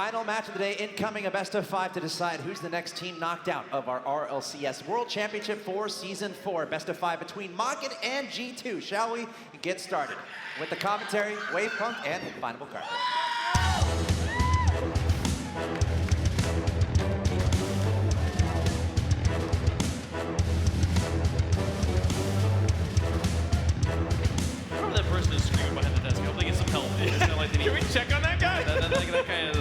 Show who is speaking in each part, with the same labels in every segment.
Speaker 1: final match of the day incoming, a best of 5 to decide who's the next team knocked out of our RLCS World Championship for Season 4. Best of 5 between Mockit and G2. Shall we get started with the commentary, Wavepunk, and Finable Carpet.
Speaker 2: That person is screaming behind the desk. I hope they get some help.
Speaker 3: Can we check on that guy?
Speaker 2: That guy is,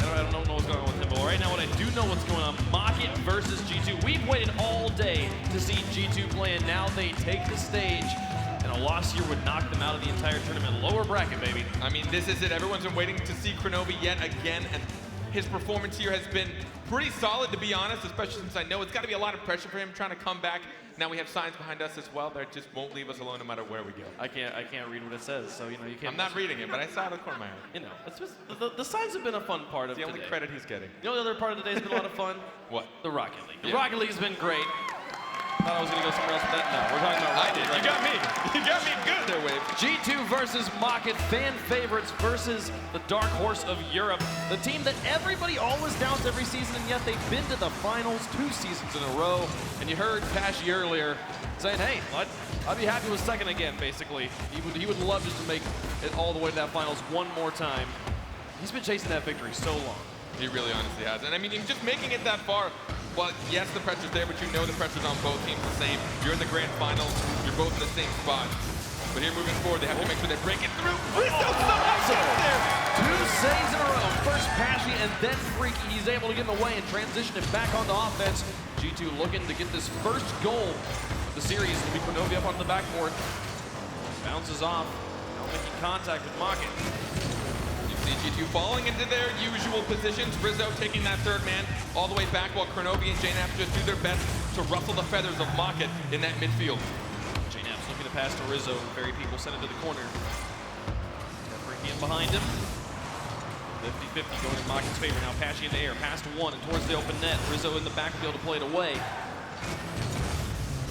Speaker 2: I don't know what's going on with him, but right now what I do know what's going on, Mockit versus G2. We've waited all day to see G2 play, and now they take the stage, and a loss here would knock them out of the entire tournament. Lower bracket, baby.
Speaker 3: I mean, this is it. Everyone's been waiting to see Kronovi yet again, and his performance here has been pretty solid, to be honest, especially since I know it's got to be a lot of pressure for him trying to come back. Now we have signs behind us as well that just won't leave us alone no matter where we go.
Speaker 2: I can't read what it says, so you can't.
Speaker 3: I'm not reading it, but I saw it in the corner of my eye.
Speaker 2: It's just, the signs have been a fun part of
Speaker 3: It's the only
Speaker 2: today.
Speaker 3: credit he's getting.
Speaker 2: You know the other part of the day has been a lot of fun?
Speaker 3: What?
Speaker 2: The Rocket League. The
Speaker 3: Yeah.
Speaker 2: Rocket League has been great. Thought I was gonna go somewhere else with that. No, we're talking about Rocket League right
Speaker 3: You got me. You got me good there, Wave.
Speaker 2: G2 versus Mockit, fan favorites versus the dark horse of Europe. The team that everybody always doubts every season, and yet they've been to the finals 2 seasons in a row. And you heard Pashy earlier saying, hey, I'd be happy with second again, basically. He would love just to make it all the way to that finals one more time. He's been chasing that victory so long.
Speaker 3: He really honestly has. And I mean, just making it that far, well, yes, the pressure's there, but you know the pressure's on both teams the same. You're in the grand finals. You're both in the same spot. But here moving forward, they have to make sure they break it through. Somehow gets there.
Speaker 2: 2 saves in a row. First Pashy and then Freaky. He's able to get in the way and transition it back onto offense. G2 looking to get this first goal of the series. It'll be Kronovi up on the backboard. Bounces off. Now making contact with Mockit.
Speaker 3: You see G2 falling into their usual positions. Rizzo taking that third man all the way back while Kronovi and JNAP just do their best to ruffle the feathers of Mockit in that midfield.
Speaker 2: JNAP's looking to pass to Rizzo. Very people send it to the corner. Got Freaky in behind him. 50-50 going in Mockit's favor. Now Pashy in the air. Pass to one and towards the open net. Rizzo in the backfield to play it away.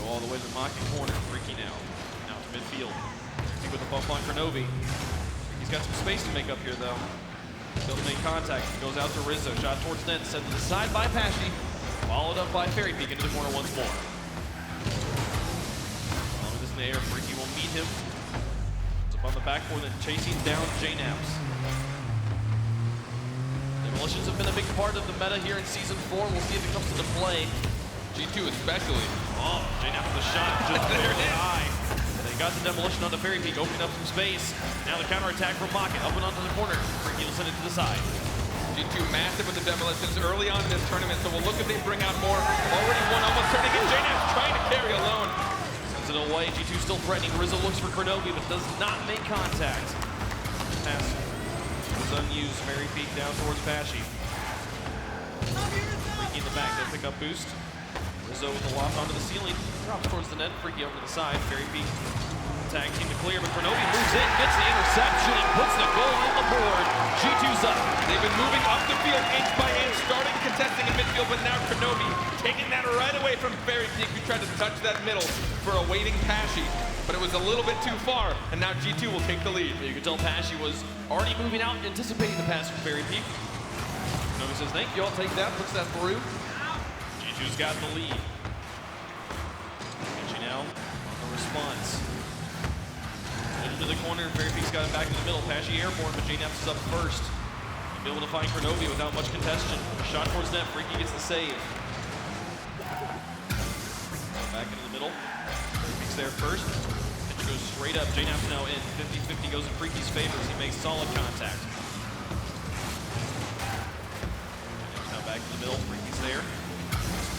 Speaker 2: Go all the way to the Mockit corner. Freaky now. Now to midfield. Freaky with the bump on Kronovi. He's got some space to make up here, though. Still to make contact. Goes out to Rizzo. Shot towards net. Sent to the side by Pashy. Followed up by Fairy Peak into the corner once more. Following this in the air. Freaky will meet him. It's up on the backboard, then chasing down JNAPs. Demolitions have been a big part of the meta here in Season 4. We'll see if it comes into play.
Speaker 3: G2 especially.
Speaker 2: Oh, JNAP with a shot. Just
Speaker 3: There it is.
Speaker 2: high. They got the demolition onto Fairy Peak, opening up some space. Now the counterattack from Mockit, up and onto the corner. Freaky will send it to the side.
Speaker 3: G2 massive with the demolitions early on in this tournament, so we'll look if they bring out more. Already one almost turning in. JNAP's trying to carry alone.
Speaker 2: Sends it away. G2 still threatening. Rizzo looks for Kronovi, but does not make contact. Pass was unused. Fairy Peak down towards Pashy. Freaky in the back. They'll pick up boost. Rizzo with the loft onto the ceiling. Drops towards the net. Freaky over to the side. Fairy Peak tag team to clear, but Kronovi moves in, gets the interception, and puts the goal on the board. G2's up.
Speaker 3: They've been moving up the field inch by inch, starting contesting in midfield, but now Kronovi taking that right away from Fairy Peak, who tried to touch that middle for a waiting Pashy, but it was a little bit too far, and now G2 will take the lead.
Speaker 2: You can tell Pashy was already moving out, anticipating the pass from Fairy Peak. Kronovi says, thank you, I'll take that, puts that through. G2's got the lead. Pashy now on the response. Into the corner, Fairy Peak's got it back in the middle. Pashy airborne, but JNAPs is up first. He'll be able to find Kronovi without much contention. Shot towards net, Freaky gets the save. Back into the middle. Fairy Peak's there first. Pitch goes straight up. JNAP's now in. 50-50 goes in Freaky's favor as he makes solid contact. JNAP's now back in the middle. Freaky's there.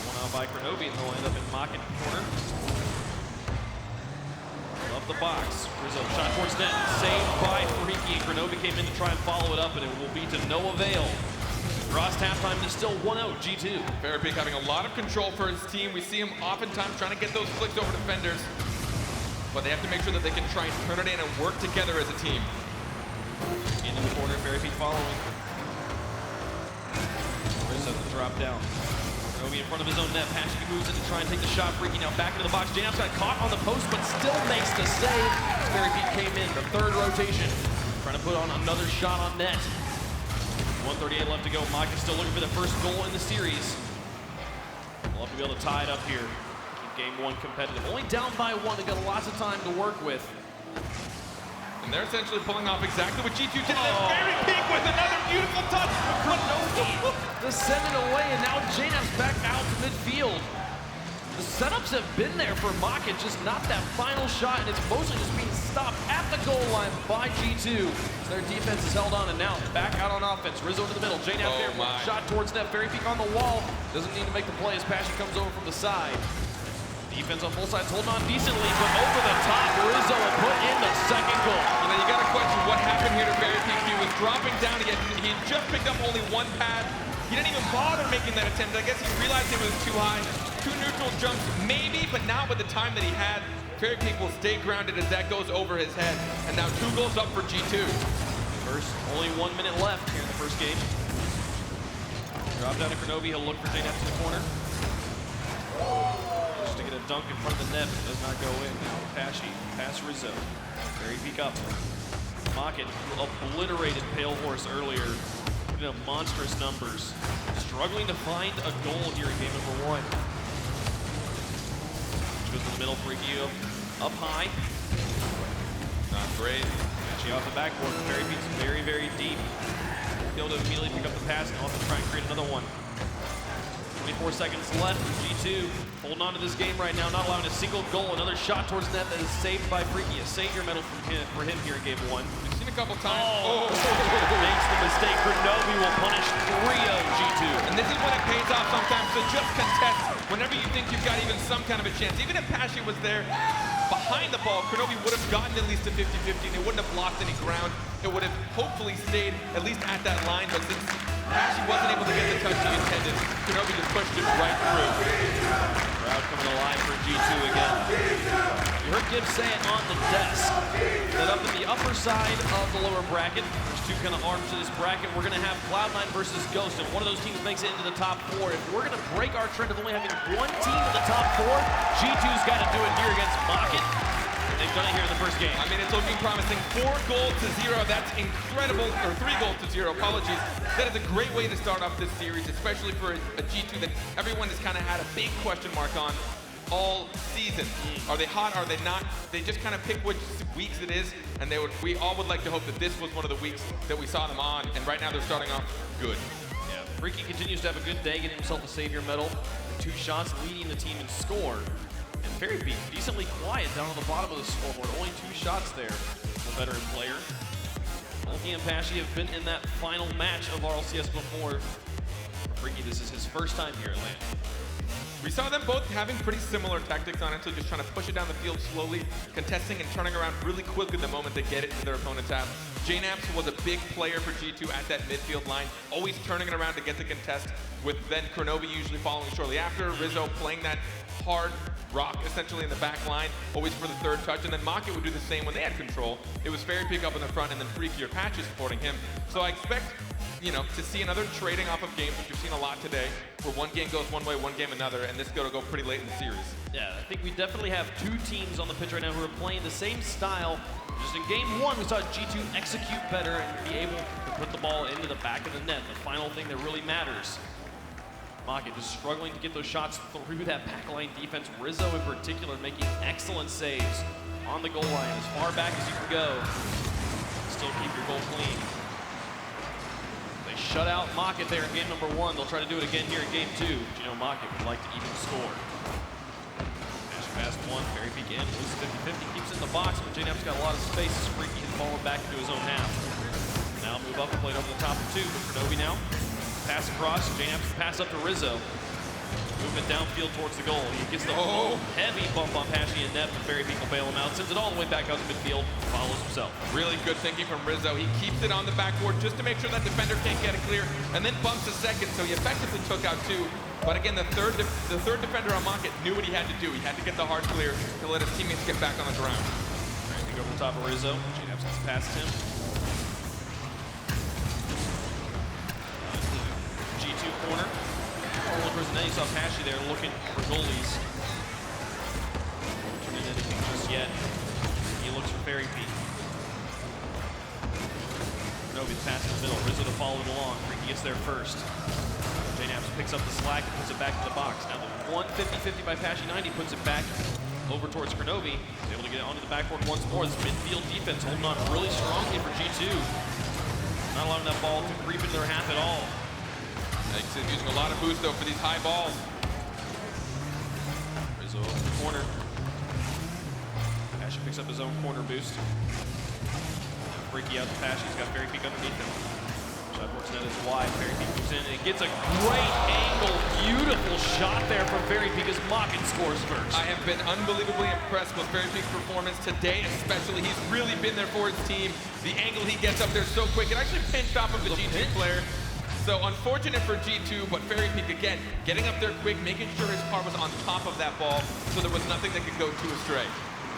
Speaker 2: One out by Kronovi, and they'll end up in Mockit corner. Up the box. Rizzo shot towards net. Saved by Freaky. Kronovi came in to try and follow it up, and it will be to no avail. Across halftime, it's still 1-0 G2.
Speaker 3: Fairy Peak having a lot of control for his team. We see him oftentimes trying to get those flicks over defenders, but they have to make sure that they can try and turn it in and work together as a team.
Speaker 2: Into the corner, Fairy Peak following. Rizzo the drop down. Kronovi in front of his own net. Pashy moves in to try and take the shot. Freaky now back into the box. JNAP's got caught on the post, but still makes the save. Fairy Peak came in, the third rotation. Trying to put on another shot on net. 1:38 left to go. Mockit still looking for the first goal in the series. We'll have to be able to tie it up here. Keep game one competitive. Only down by one. They've got lots of time to work with.
Speaker 3: And they're essentially pulling off exactly what G2 did. Oh. Very peak with another beautiful touch.
Speaker 2: To send it away, and now JNAP's back out to midfield. The setups have been there for Mockit, just not that final shot, and it's mostly just being stopped at the goal line by G2. So their defense is held on, and now back out on offense. Rizzo to the middle. JNAP there, shot towards net. Very peak on the wall. Doesn't need to make the play as Passion comes over from the side. Defense on both sides holding on decently, but over the top, Rizzo will put in the second goal.
Speaker 3: You know, you got to question what happened here to Very Peak. He was dropping down. He had just picked up only one pad. He didn't even bother making that attempt. I guess he realized it was too high. 2 neutral jumps, maybe, but not with the time that he had. Very Peak will stay grounded as that goes over his head. And now 2 goals up for G2.
Speaker 2: Only 1 minute left here in the first game. Drop down to Kronovi. He'll look for JNAP to the corner. To get a dunk in front of the net, but does not go in. Now Pashy, pass Rizzo. Very peak up. Mockit obliterated Pale Horse earlier. Putting up monstrous numbers. Struggling to find a goal here in game number 1. Goes to the middle for Igio. Up high.
Speaker 3: Not great.
Speaker 2: Pashy off the backboard. Very peak's very, very deep. Be able to immediately pick up the pass and also try and create another one. 24 seconds left. G2 holding on to this game right now, not allowing a single goal. Another shot towards net that is saved by Freaky. A savior medal for him here in game 1.
Speaker 3: We've seen a couple times.
Speaker 2: Makes the mistake. Kronovi will punish 3 of G2.
Speaker 3: And this is when it pays off sometimes to just contest whenever you think you've got even some kind of a chance. Even if Pashy was there behind the ball, Kronovi would have gotten at least a 50-50 and it wouldn't have lost any ground. It would have hopefully stayed at least at that line, but since Pashy wasn't able to get the touch he intended, Kronovi just pushed it right through.
Speaker 2: Crowd coming alive for G2 again. You heard Gibbs say it on the desk, that up in the upper side of the lower bracket, there's 2 kind of arms to this bracket. We're going to have Cloud9 versus Ghost, and one of those teams makes it into the top 4. If we're going to break our trend of only having 1 team in the top 4, G2's got to do it here against Mockit. They've done it here in the first game.
Speaker 3: I mean, it's looking promising. 4 goals to 0. That's incredible. Or 3 goals to 0. Apologies. That is a great way to start off this series, especially for a G2 that everyone has kind of had a big question mark on all season. Are they hot? Are they not? They just kind of pick which weeks it is, and we all would like to hope that this was one of the weeks that we saw them on, and right now they're starting off good.
Speaker 2: Yeah, Freaky continues to have a good day, getting himself a savior medal. 2 shots, leading the team in score. And Very Peak, decently quiet down on the bottom of the scoreboard. Only 2 shots there, the veteran player. Mulkey and Pashy have been in that final match of RLCS before. For Freaky, this is his first time here at LAN.
Speaker 3: We saw them both having pretty similar tactics, honestly, just trying to push it down the field slowly, contesting and turning around really quickly the moment they get it to their opponent's half. JNAPS was a big player for G2 at that midfield line, always turning it around to get the contest, with then Kronovi usually following shortly after, Rizzo playing that hard rock essentially in the back line, always for the 3rd touch, and then Mockit would do the same when they had control. It was Very Peak up in the front and then Freaky or Patchy supporting him. So I expect, you know, to see another trading off of games, which we've seen a lot today, where one game goes one way, one game another, and this is going to go pretty late in the series.
Speaker 2: Yeah, I think we definitely have 2 teams on the pitch right now who are playing the same style. Just in game 1, we saw G2 execute better and be able to put the ball into the back of the net, the final thing that really matters. Mockit just struggling to get those shots through that backline defense. Rizzo in particular making excellent saves on the goal line as far back as you can go. Still keep your goal clean. They shut out Mockit there in game number 1. They'll try to do it again here in game 2. But you know Mockit would like to even score. Dash past 1, Very Peak in, loses 50-50, keeps it in the box, but JNAP's got a lot of space. Freaky has fallen back into his own half. Now move up and play it over the top of 2 for Kronovi now. Pass across, JNAP's pass up to Rizzo. Movement downfield towards the goal. He gets the heavy bump on Pashy and net, but Very Peak will bail him out. Sends it all the way back out to midfield, follows himself.
Speaker 3: Really good thinking from Rizzo. He keeps it on the backboard just to make sure that defender can't get it clear, and then bumps a second, so he effectively took out 2. But again, the third defender on Mockit knew what he had to do. He had to get the hard clear to let his teammates get back on the ground.
Speaker 2: Ramping over the top of Rizzo. JNAP's gets past him. G2 corner. You saw Pashy there looking for goalies. Won't turn in anything just yet. He looks for Very Peak. Kronovi, the pass in the middle. Rizzo to follow it along. Freaky gets there first. JNaps picks up the slack and puts it back in the box. Now the 150-50 by Pashy 90 puts it back over towards Kronovi. He's able to get it onto the backboard once more. This midfield defense holding on really strongly for G2. Not allowing that ball to creep into their half at all.
Speaker 3: He's using a lot of boost though for these high balls.
Speaker 2: Rizzo over the corner. Pashy picks up his own corner boost. Freaky out to Pashy. He's got Fairy Peak underneath him. Shot towards net is wide. Fairy Peak moves in and it gets a great angle. Beautiful shot there from Fairy Peak as Mockit scores first.
Speaker 3: I have been unbelievably impressed with Fairy Peak's performance today, especially. He's really been there for his team. The angle he gets up there so quick. It actually pinched off of the G2 player. So unfortunate for G2, but Fairy Peak again, getting up there quick, making sure his car was on top of that ball so there was nothing that could go too astray.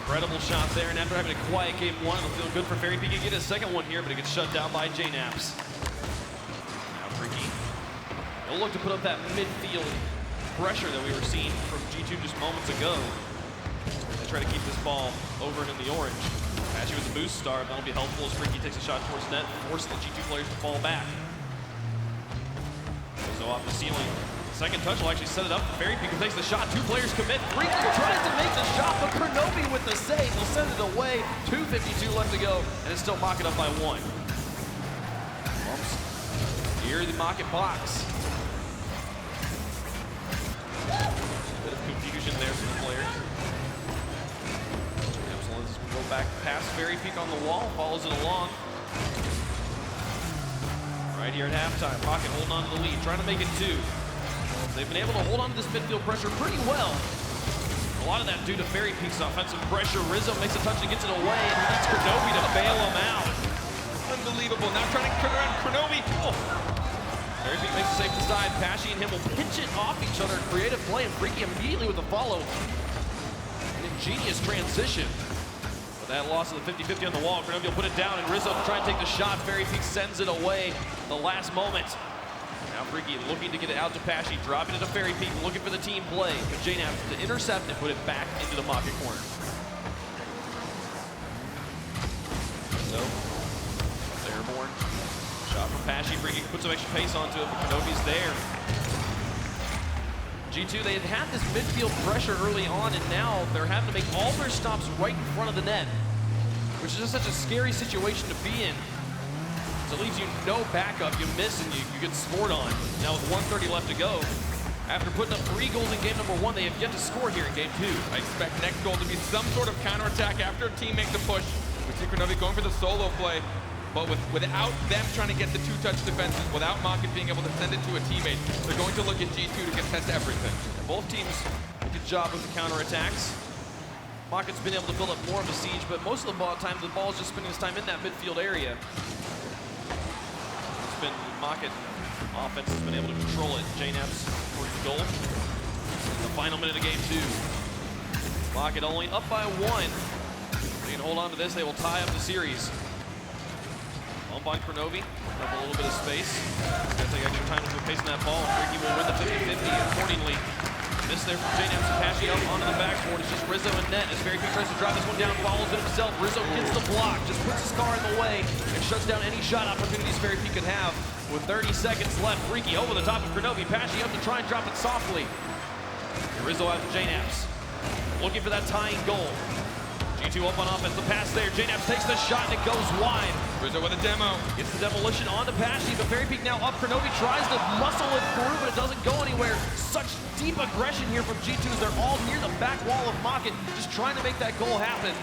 Speaker 2: Incredible shot there, and after having a quiet game one, it'll feel good for Fairy Peak to get his second one here, but it gets shut down by JNaps. Now Freaky, he'll look to put up that midfield pressure that we were seeing from G2 just moments ago. They try to keep this ball over and in the orange. Pashy with the boost star, that'll be helpful as Freaky takes a shot towards net, forcing the G2 players to fall back. So off the ceiling. Second touch will actually set it up for Fairy Peak, who takes the shot. Two players commit. Freaky tries to make the shot, but Kronovi with the save. He'll send it away. 2:52 left to go, and it's still Mockit up by one. Here the Mockit box. Bit of confusion there for the players. Absolutely will go back past Fairy Peak on the wall, follows it along. Right here at halftime, Mockit holding on to the lead, trying to make it two. They've been able to hold on to this midfield pressure pretty well. A lot of that due to Fairy Peak's offensive pressure. Rizzo makes a touch and gets it away, and he needs Kronovi to bail him out.
Speaker 3: Unbelievable. Now trying to turn around Kronovi. Oh.
Speaker 2: Fairy Peak makes the save to the side. Pashy and him will pitch it off each other. Creative play, and Freaky immediately with the follow. An ingenious transition. But that loss of the 50-50 on the wall, Kronovi will put it down, and Rizzo to try and take the shot. Fairy Peak sends it away at the last moment. Now Freaky looking to get it out to Pashy, dropping it to Fairy Peak, looking for the team play. But JNaps to intercept and put it back into the Mockit corner. So, airborne. Shot from Pashy. Freaky puts some extra pace onto it, but Kronovi's there. G2, they had this midfield pressure early on, and now they're having to make all their stops right in front of the net, which is just such a scary situation to be in. So it leaves you no backup. You miss and you get scored on. Now with 1:30 left to go, after putting up 3 goals in game number 1, they have yet to score here in game 2.
Speaker 3: I expect next goal to be some sort of counterattack after a team makes a push. We see Kronovi going for the solo play, but without them trying to get the two-touch defenses, without Mockit being able to send it to a teammate, they're going to look at G2 to contest everything.
Speaker 2: Both teams did a good job with the counterattacks. Mockit's been able to build up more of a siege, but most of the time the ball is just spending its time in that midfield area. Mockit offense has been able to control it. JNaps towards the goal. In the final minute of game 2. Mockit only up by 1. They can hold on to this. They will tie up the series. Bump on Kronovi. Up a little bit of space. Gonna take extra time to pacing that ball. And Freaky will win the 50-50 accordingly. Miss there from JNaps and Pashy up onto the backboard. It's just Rizzo and net as Fairy Peak tries to drive this one down, follows it himself. Rizzo gets the block, just puts his car in the way, and shuts down any shot opportunities Fairy Peak could have. With 30 seconds left, Freaky over the top of Kronovi. Pashy up to try and drop it softly. And Rizzo out to JNaps. Looking for that tying goal. G2 up on offense, the pass there. JNaps takes the shot and it goes wide.
Speaker 3: Rizzo with a demo.
Speaker 2: Gets the demolition onto Pashy, but Fairy Peak now up. Kronovi tries to muscle it through, but it doesn't go anywhere. Such deep aggression here from G2 as they're all near the back wall of Mockit, just trying to make that goal happen.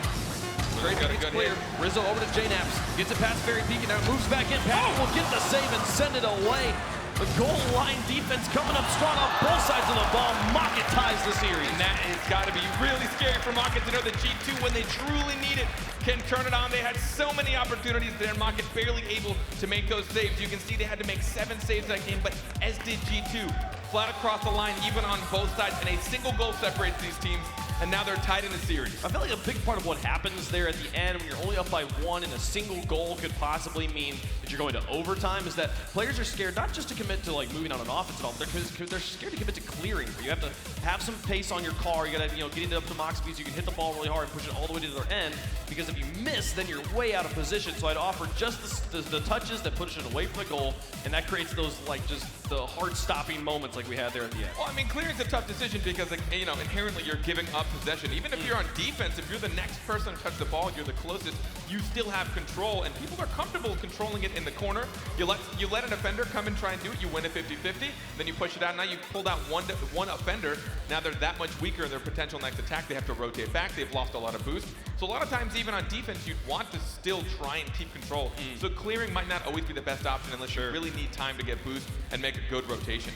Speaker 2: Fairy Peak gets clear. Rizzo over to JNaps. Gets it past Fairy Peak and now moves back in. Pashy will get the save and send it away. The goal line defense coming up strong on both sides of the ball. Mockit ties the series.
Speaker 3: And that has got to be really scary for Mockit to know that G2, when they truly need it, can turn it on. They had so many opportunities there, and Mockit barely able to make those saves. You can see they had to make 7 saves that game, but as did G2. Flat across the line, even on both sides, and a single goal separates these teams. and now they're tied in a series.
Speaker 2: I feel like a big part of what happens there at the end when you're only up by 1 and a single goal could possibly mean that you're going to overtime is that players are scared not just to commit to like moving on an offense at all, they're scared to commit to clearing. You have to have some pace on your car. You got to get it up to max speed so you can hit the ball really hard and push it all the way to the other end, because if you miss, then you're way out of position. So I'd offer just the touches that push it away from the goal, and that creates those like just the heart-stopping moments like we had there at the end.
Speaker 3: Well, I mean, clearing's a tough decision because, like, inherently you're giving up possession. Even if you're on defense, if you're the next person to touch the ball, you're the closest, you still have control, and people are comfortable controlling it in the corner. You let an offender come and try and do it, you win it 50-50, then you push it out. Now you've pulled out one offender. Now they're that much weaker in their potential next attack. They have to rotate back. They've lost a lot of boost. So a lot of times, even on defense, you'd want to still try and keep control. So clearing might not always be the best option unless you really need time to get boost and make a good rotation.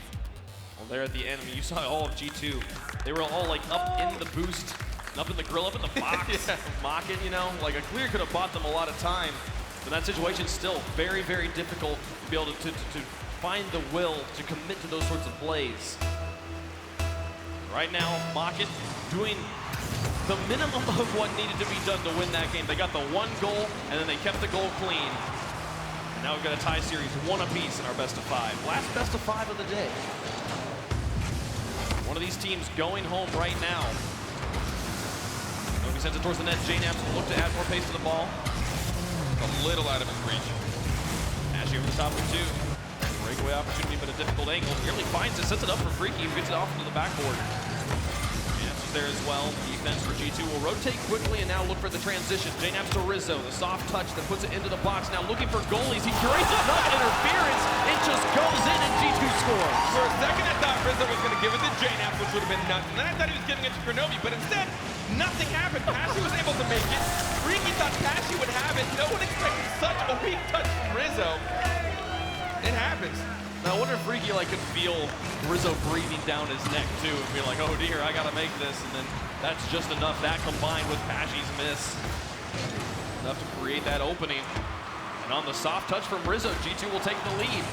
Speaker 2: Well, there at the end, I mean, you saw all of G2. They were all like up in the boost, up in the grill, up in the box,
Speaker 3: Yeah.
Speaker 2: Mockit, like a clear could have bought them a lot of time. But that situation's still very, very difficult to be able to find the will to commit to those sorts of plays. Right now, Mockit doing the minimum of what needed to be done to win that game. They got the 1 goal, and then they kept the goal clean. And now we've got a tie series, 1 apiece in our best of 5. Last best of 5 of the day. One of these teams going home right now. He sends it towards the net. J-Naps will look to add more pace to the ball.
Speaker 3: A little out of his reach.
Speaker 2: Ashy over the top of 2. Breakaway opportunity, but a difficult angle. Nearly finds it, sets it up for Freaky, who gets it off into the backboard. J-Naps is there as well. Defense for G2 will rotate quickly and now look for the transition. J-Naps to Rizzo, the soft touch that puts it into the box. Now looking for goalies. He curates enough interference. It just goes in and G2 scores.
Speaker 3: For a second, I thought Rizzo was going to give it to J-Naps, which would have been nuts. And then I thought he was giving it to Kronovi, but instead, nothing happened. Pashy was able to make it. Freaky thought Pashy would have it. No one expected such a weak touch from Rizzo. It happens.
Speaker 2: Now, I wonder if Freaky could feel Rizzo breathing down his neck too, and be like, "Oh dear, I gotta make this," and then that's just enough. That combined with Pashy's miss, enough to create that opening. And on the soft touch from Rizzo, G2 will take the lead.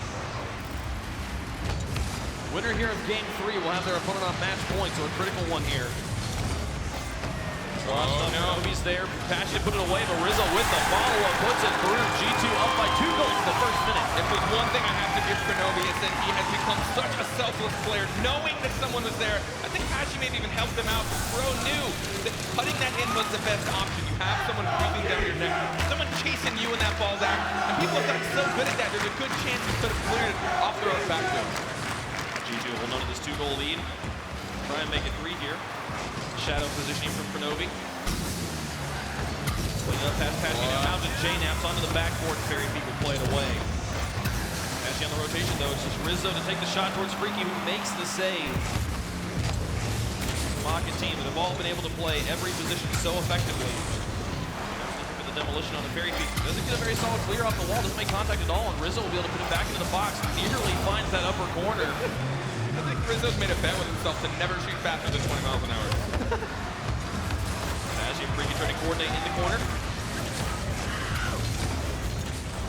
Speaker 2: Winner here of Game 3 will have their opponent on match point, so a critical one here.
Speaker 3: Oh, no.
Speaker 2: He's there. Pashy put it away, but Rizzo with the follow-up puts it through. G2 up by 2 goals in the first minute.
Speaker 3: If there's one thing I have to give Kronovi, is that he has become such a selfless player, knowing that someone was there. I think Pashy maybe even helped him out. Bro knew that cutting that in was the best option. You have someone breathing down your neck, someone chasing you when that ball's out. And people have gotten so good at that, there's a good chance you could have cleared it off the road back to him.
Speaker 2: G2 will hold on to this 2-goal lead. Try and make it 3 here. Shadow positioning from Kronovi. Playing up past Pashy now to J-Naps onto the backboard. Very people play it away. Pashy on the rotation though. It's just Rizzo to take the shot towards Freaky, who makes the save. Mockit team that have all been able to play every position so effectively. Looking for the demolition on the Fairy Peak. Doesn't get a very solid clear off the wall. Doesn't make contact at all, and Rizzo will be able to put it back into the box. Nearly finds that upper corner.
Speaker 3: I think Rizzo's made a bet with himself to never shoot faster than 20 miles an hour.
Speaker 2: Pashy and Freaky trying to coordinate in the corner.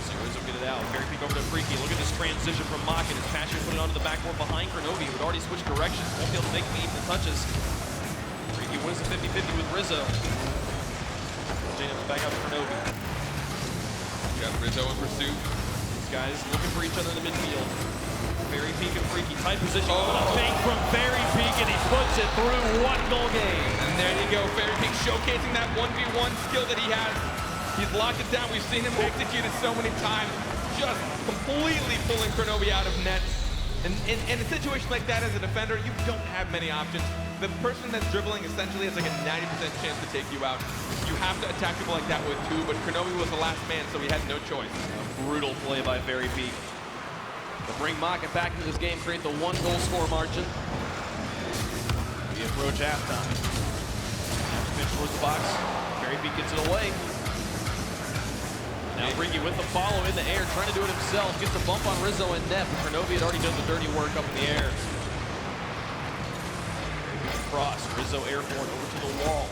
Speaker 2: See Rizzo get it out. Fairy Peak over to Freaky. Look at this transition from Mockit as Pashy put it onto the backboard behind Kronovi, who had already switched directions. Won't be able to make even the touches. Freaky wins the 50-50 with Rizzo. J-Naps back out to Kronovi.
Speaker 3: You got Rizzo in pursuit.
Speaker 2: These guys looking for each other in the midfield. Fairy Peak and Freaky, tight position. A fake from Fairy Peak, and he puts it through. 1-goal game.
Speaker 3: And there you go, Fairy Peak showcasing that 1v1 skill that he has. He's locked it down. We've seen him execute it so many times, just completely pulling Kronovi out of net. And in a situation like that as a defender, you don't have many options. The person that's dribbling essentially has like a 90% chance to take you out. You have to attack people like that with 2, but Kronovi was the last man, so he had no choice.
Speaker 2: A brutal play by Fairy Peak to bring Mockit back into this game, create the 1-goal score margin. We approach halftime. Pitch towards the box. Fairy Peak gets it away. Now Freaky with the follow in the air, trying to do it himself. Gets a bump on Rizzo and net, but Kronovi had already done the dirty work up in the air. Cross, Rizzo airborne over to the wall.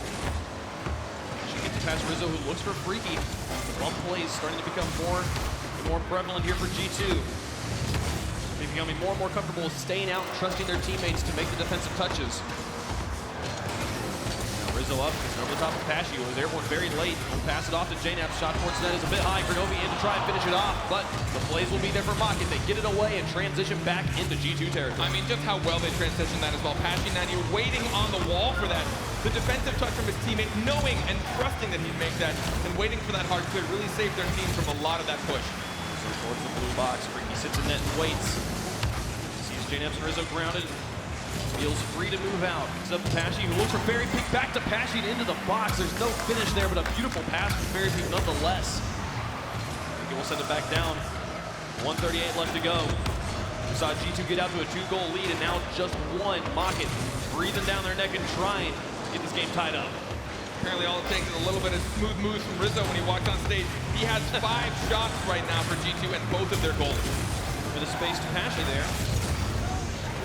Speaker 2: She gets it past Rizzo, who looks for Freaky. The bump plays starting to become more and more prevalent here for G2. They're becoming more and more comfortable staying out and trusting their teammates to make the defensive touches. Now Rizzo up, gets over the top of Pashy, who was airborne very late. He'll pass it off to JNAP. Shot towards net is a bit high. Grenovi in to try and finish it off, but the plays will be there for Mockit. They get it away and transition back into G2 territory.
Speaker 3: I mean, just how well they transitioned that as well. Pashy now waiting on the wall for that. The defensive touch from his teammate, knowing and trusting that he'd make that, and waiting for that hard clear really saved their team from a lot of that push.
Speaker 2: So towards the blue box, Freaky sits in net and waits. Sees JNAP's and Rizzo grounded. Feels free to move out. It's up to Pashy, who looks for Fairy Peak, back to Pashy and into the box. There's no finish there, but a beautiful pass from Fairy Peak nonetheless. Freaky will send it back down. 1:38 left to go. We saw G2 get out to a 2-goal lead, and now just one. Mockit breathing down their neck and trying to get this game tied up.
Speaker 3: Apparently all it takes is a little bit of smooth moves from Rizzo when he walked on stage. He has 5 shots right now for G2 and both of their goals.
Speaker 2: Bit of space to Pashy there.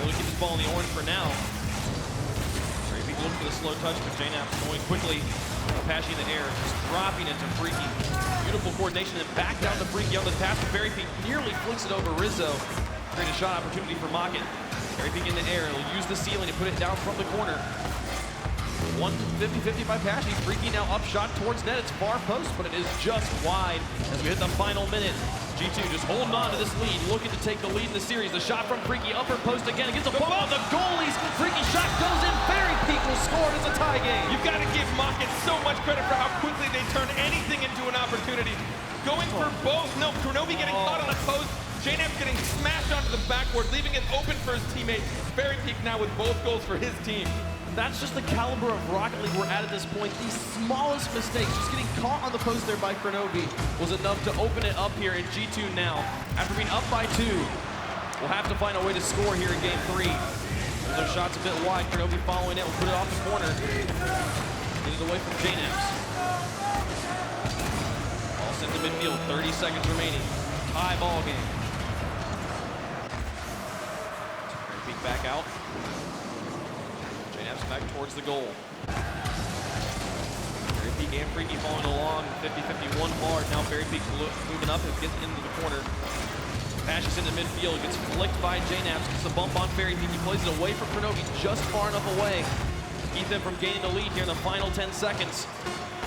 Speaker 2: Really keep this ball in the orange for now. Fairy Peak looking for the slow touch, but JNAP going quickly. Pashy in the air, just dropping it to Freaky. Beautiful coordination, and back down to Freaky on the pass. Fairy Peak nearly flicks it over Rizzo. Create a shot opportunity for Mockit. Fairy Peak in the air, he'll use the ceiling to put it down from the corner. 150-50 by Pashy. Freaky now up shot towards net. It's far post, but it is just wide as we hit the final minute. G2 just holding on to this lead, looking to take the lead in the series. The shot from Freaky, upper post again. It gets a ball on the goalies. Freaky shot goes in. Fairy Peak will score. It's a tie game.
Speaker 3: You've got to give Mockit so much credit for how quickly they turn anything into an opportunity. Going for both. No, Grenovi getting caught on the post. JNAP getting smashed onto the backboard, leaving it open for his teammate. Fairy Peak now with both goals for his team.
Speaker 2: That's just the caliber of Rocket League we're at this point. These smallest mistakes, just getting caught on the post there by Grenovi, was enough to open it up here in G2 now. After being up by 2, we'll have to find a way to score here in game 3. Those shots a bit wide. Grenovi following it. We'll put it off the corner. Get it away from JNAP's. Ball sent to midfield. 30 seconds remaining. Tie ball game. Fairy Peak back out. JNAP's back towards the goal. Fairy Peak and Freaky following along. 50-51 hard. Now Fairy Peak moving up and gets into the corner. Pashes into midfield. Gets flicked by JNAP's. Gets the bump on Fairy Peak. He plays it away from Grenovi, just far enough away to keep them from gaining the lead here in the final 10 seconds.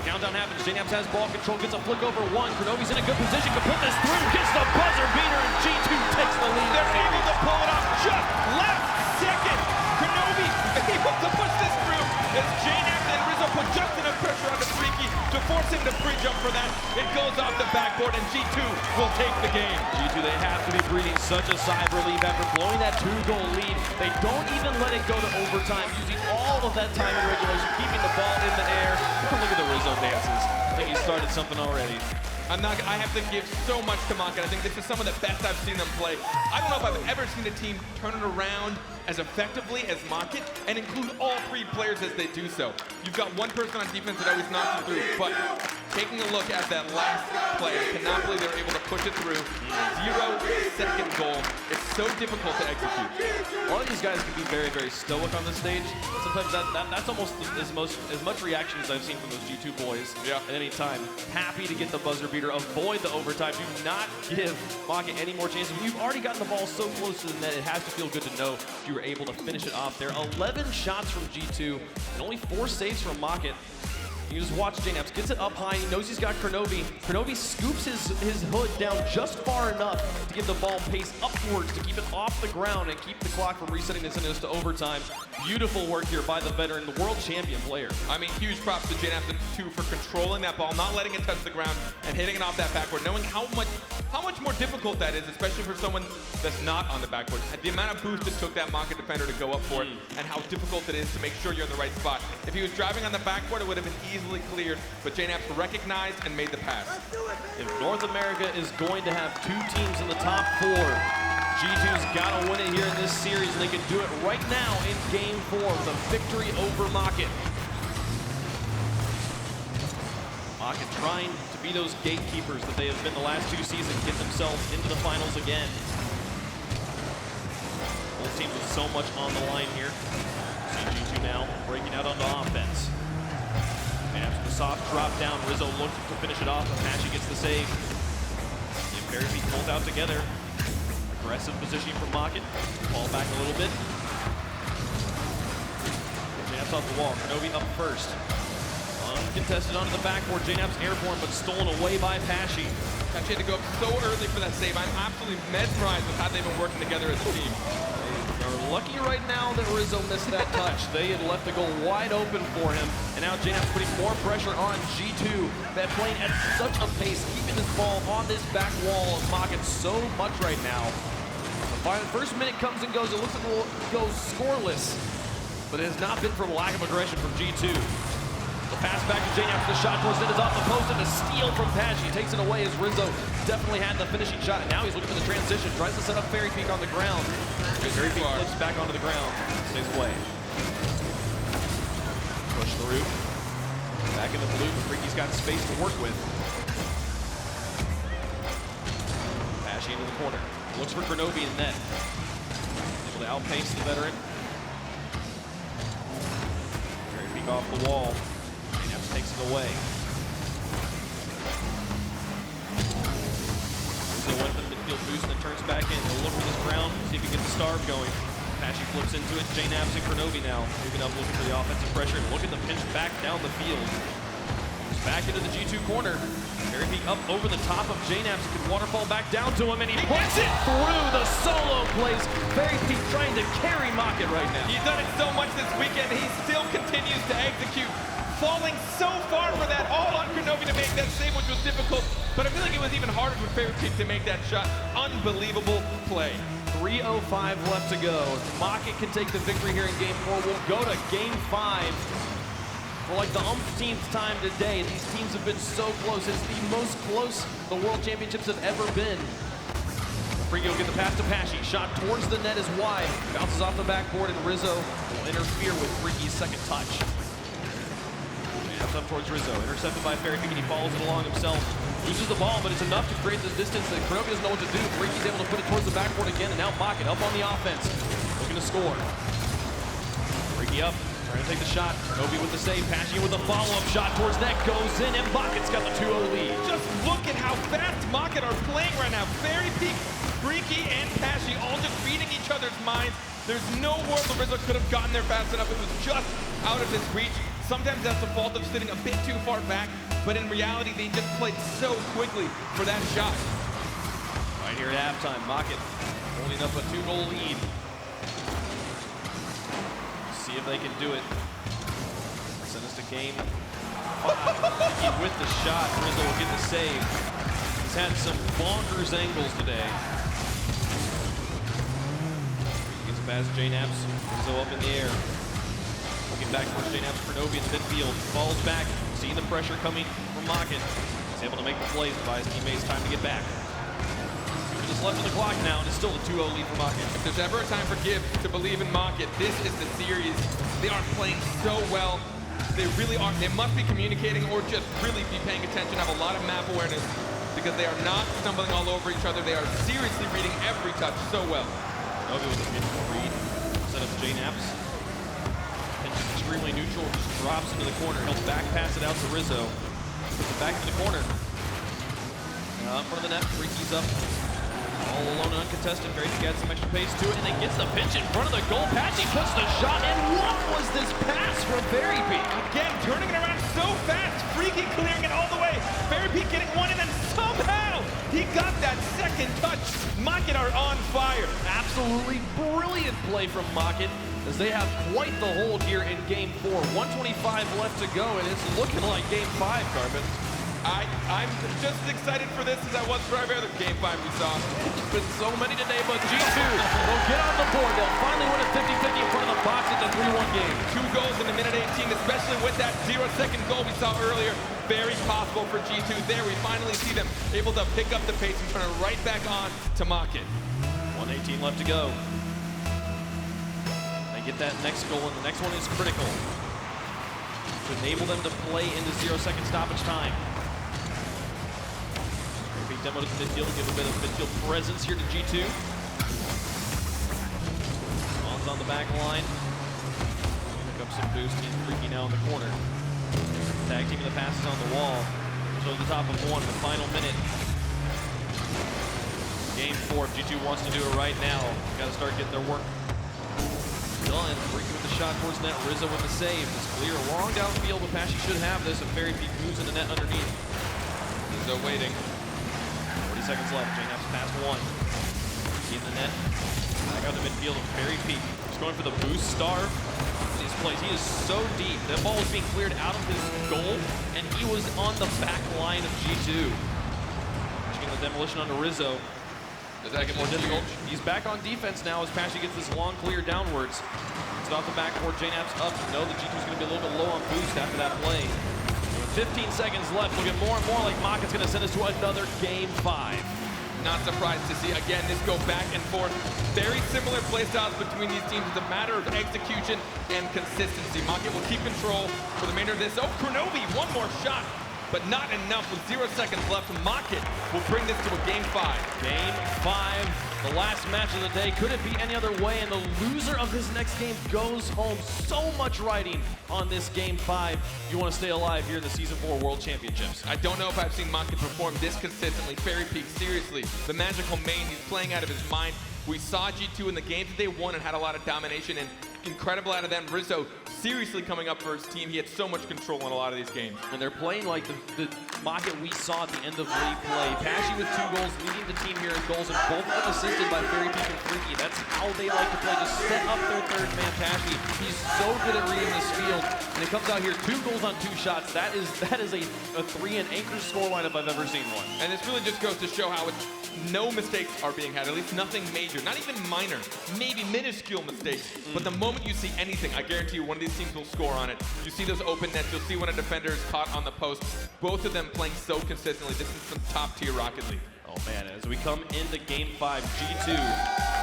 Speaker 2: Countdown happens. JNAP's has ball control. Gets a flick over 1. Grenovi's in a good position to put this through. Gets the buzzer beater, and G2 takes the lead.
Speaker 3: They're able to pull it off just last second. Grenovi able to push this through as JNAP and Rizzo put just enough pressure on the Freaky to force him to free jump for that. It goes off the backboard, and G2 will take the game.
Speaker 2: G2, they have to be breathing such a sigh of relief after blowing that 2-goal lead. They don't even let it go to overtime, using all of that time in regulation, keeping the ball in the air. Look at the Rizzo dances. I think he started something already.
Speaker 3: I have to give so much to Mockit. I think this is some of the best I've seen them play. I don't know if I've ever seen a team turn it around as effectively as Mockit and include all 3 players as they do so. You've got one person on defense that always knocks you through, but taking a look at that last play, I cannot believe they were able to push it through. 0-second goal. It's so difficult to execute.
Speaker 2: A lot of these guys can be very, very stoic on the stage. Sometimes that's almost as much reaction as I've seen from those G2 boys at any time. Happy to get the buzzer beater, avoid the overtime, do not give Mockit any more chances. When you've already gotten the ball so close to the net, it has to feel good to know you were able to finish it off there. 11 shots from G2 and only 4 saves from Mockit. You just watch JNAP's, gets it up high, he knows he's got Grenovi. Grenovi scoops his hood down just far enough to give the ball pace upwards to keep it off the ground and keep the clock from resetting this into to overtime. Beautiful work here by the veteran, the world champion player.
Speaker 3: I mean, huge props to JNAP too for controlling that ball, not letting it touch the ground and hitting it off that backboard, knowing how much more difficult that is, especially for someone that's not on the backboard. The amount of boost it took that Mockit defender to go up for it, and how difficult it is to make sure you're in the right spot. If he was driving on the backboard, it would have been easily cleared, but JNAP recognized and made the pass.
Speaker 2: If North America is going to have 2 teams in the top 4, G2's got to win it here in this series, and they can do it right now in Game 4 with a victory over Mockit. Mockit trying to be those gatekeepers that they have been the last 2 seasons, get themselves into the finals again. Both teams with so much on the line here. See G2 now breaking out onto offense. And after the soft drop down, Rizzo looks to finish it off, and Pashy gets the save. The Fairy Peak both out together. Aggressive positioning from Mockit. Ball back a little bit. JNAP's off the wall. Grenovi up first. uncontested onto the backboard. JNAP's airborne, but stolen away by Pashy.
Speaker 3: Pashy had to go up so early for that save. I'm absolutely mesmerized with how they've been working together as a team.
Speaker 2: They're lucky right now that Rizzo missed that touch. They had left the goal wide open for him, and now JNAP's putting more pressure on G2. That playing at such a pace, keeping this ball on this back wall of Mockit so much right now. The first minute comes and goes. It looks like it goes scoreless, but it has not been from lack of aggression from G2. The pass back to JNAP, the shot towards it is off the post, and a steal from Pashy. Takes it away as Rizzo definitely had the finishing shot. And now he's looking for the transition, tries to set up Fairy Peak on the ground. Fairy Peak flips back onto the ground, stays away. Push through. Back in the blue, Freaky's got space to work with. Pashy into the corner. Looks for Grenobi in net. Able to outpace the veteran. Fairy Peak off the wall. Takes it away. Rizzo went for the midfield boost and then turns back in. He'll look for this ground, see if he gets the starve going. Pashy flips into it. JNAP's and Grenobi now moving up, looking for the offensive pressure. And look at the pinch back down the field. Back into the G2 corner. Fairy Peak up over the top of JNAP's. Can waterfall back down to him, and he puts it through the solo plays. Fairy Peak trying to carry Mockit right now.
Speaker 3: He's done it so much this weekend. He still continues to execute. Falling so far for that, all on Grenobi to make that save, which was difficult. But I feel like it was even harder for Fairy Peak to make that shot. Unbelievable play.
Speaker 2: 3:05 left to go. If Mockit can take the victory here in Game 4, we'll go to Game 5. For like the umpteenth time today, these teams have been so close. It's the most close the World Championships have ever been. Freaky will get the pass to Pashy. Shot towards the net is wide. Bounces off the backboard, and Rizzo will interfere with Freaky's second touch. Up towards Rizzo, intercepted by Fairy Peak, and he follows it along himself. Loses the ball, but it's enough to create the distance that Grenobi doesn't know what to do. Freaky's able to put it towards the backboard again, and now Mockit up on the offense, looking to score. Freaky up, trying to take the shot. Grenobi with the save, Pashy with a follow-up shot towards net, goes in, and Mockit's got the 2-0 lead.
Speaker 3: Just look at how fast Mockit are playing right now. Fairy Peak, Freaky, and Pashy all just beating each other's minds. There's no world where Rizzo could have gotten there fast enough. It was just out of his reach. Sometimes that's the fault of sitting a bit too far back, but in reality, they just played so quickly for that shot.
Speaker 2: Right here at halftime, Mockit holding up a 2-goal lead. See if they can do it. Send us to game 5. With the shot, Rizzo will get the save. He's had some bonkers angles today. Gets past JNAP's, Rizzo up in the air. Looking back towards JNAP's Grenobi in the midfield. Falls back, seeing the pressure coming from Mockit. He's able to make the plays to buy his teammates time to get back. 2 minutes left on the clock now, and it's still a 2-0 lead for Mockit.
Speaker 3: If there's ever a time for Gibbs to believe in Mockit, this is the series. They are playing so well. They really are. They must be communicating or just really be paying attention, have a lot of map awareness, because they are not stumbling all over each other. They are seriously reading every touch so well.
Speaker 2: Grenobi with a good read. Set up JNAP's. Extremely neutral, just drops into the corner. He'll back pass it out to Rizzo. Puts it back to the corner. In front of the net, Freaky's up. All alone and uncontested. Fairy Peak adds some extra pace to it, and then gets the pinch in front of the goal. Pashy puts the shot, and what was this pass from Fairy Peak?
Speaker 3: Again, turning it around so fast. Freaky clearing it all the way. Fairy Peak getting one, and then somehow he got that second touch. Mockit are on fire.
Speaker 2: Absolutely brilliant play from Mockit, as they have quite the hold here in Game 4. 1:25 left to go, and it's looking like Game 5, Carbon.
Speaker 3: I'm just as excited for this as I was for every other Game 5 we saw.
Speaker 2: There's been so many today, but G2 will get on the board. They'll finally win a 50-50 in front of the box at the 3-1 game.
Speaker 3: 2 goals in a minute 18, especially with that 0-second goal we saw earlier. Very possible for G2 there. We finally see them able to pick up the pace and turn it right back on to Mockit.
Speaker 2: 1:18 left to go. Get that next goal, and the next one is critical to enable them to play into 0-second stoppage time. Big demo to the midfield to give a bit of midfield presence here to G2. Swan's on the back line. Pick up some boost. He's Freaky now in the corner. Tag teaming the passes on the wall. So the top of 1 in the final minute. Game 4, if G2 wants to do it right now, got to start getting their work done. Freaky with the shot towards net. Rizzo with the save. It's clear. Long downfield, but Pesci should have this. And Fairy Peak moves in the net underneath.
Speaker 3: Rizzo waiting.
Speaker 2: 40 seconds left. JNAP's pass one. In the net. Back out the midfield of Fairy Peak. He's going for the boost star. These plays. He is so deep. That ball was being cleared out of his goal, and he was on the back line of G2. Pushing the demolition onto Rizzo.
Speaker 3: Does that get more difficult?
Speaker 2: He's back on defense now as Pesci gets this long clear downwards. It's off the backboard. JNAP's up. You know the G2's going to be a little bit low on boost after that play. With 15 seconds left, looking more and more like Mockit's going to send us to another Game 5.
Speaker 3: Not surprised to see, again, this go back and forth. Very similar play styles between these teams. It's a matter of execution and consistency. Mockit will keep control for the remainder of this. Oh, Kronovi, one more shot, but not enough with 0 seconds left. Mockit will bring this to a Game 5.
Speaker 2: Game 5, the last match of the day. Could it be any other way? And the loser of this next game goes home. So much riding on this Game 5. You want to stay alive here in the Season 4 World Championships.
Speaker 3: I don't know if I've seen Mockit perform this consistently. Fairy Peak, seriously, the magical main, he's playing out of his mind. We saw G2 in the games that they won and had a lot of domination, and incredible out of them. Rizzo seriously coming up for his team. He had so much control in a lot of these games.
Speaker 2: And they're playing like the Mockit we saw at the end of league play. Pesci with 2 goals, leading the team here in goals, and both of them assisted by Fairy Peak and Freaky. That's how they like to play, just set up their third man. Pesci, he's so good at reading this field, and it comes out here 2 goals on 2 shots. That is a 3 and anchor score line if I've ever seen one.
Speaker 3: And this really just goes to show how no mistakes are being had, at least nothing major, not even minor, maybe minuscule mistakes. But the moment you see anything, I guarantee you one of these teams will score on it. You see those open nets, you'll see when a defender is caught on the post. Both of them playing so consistently. This is some top tier Rocket League.
Speaker 2: Oh man, as we come into Game 5, G2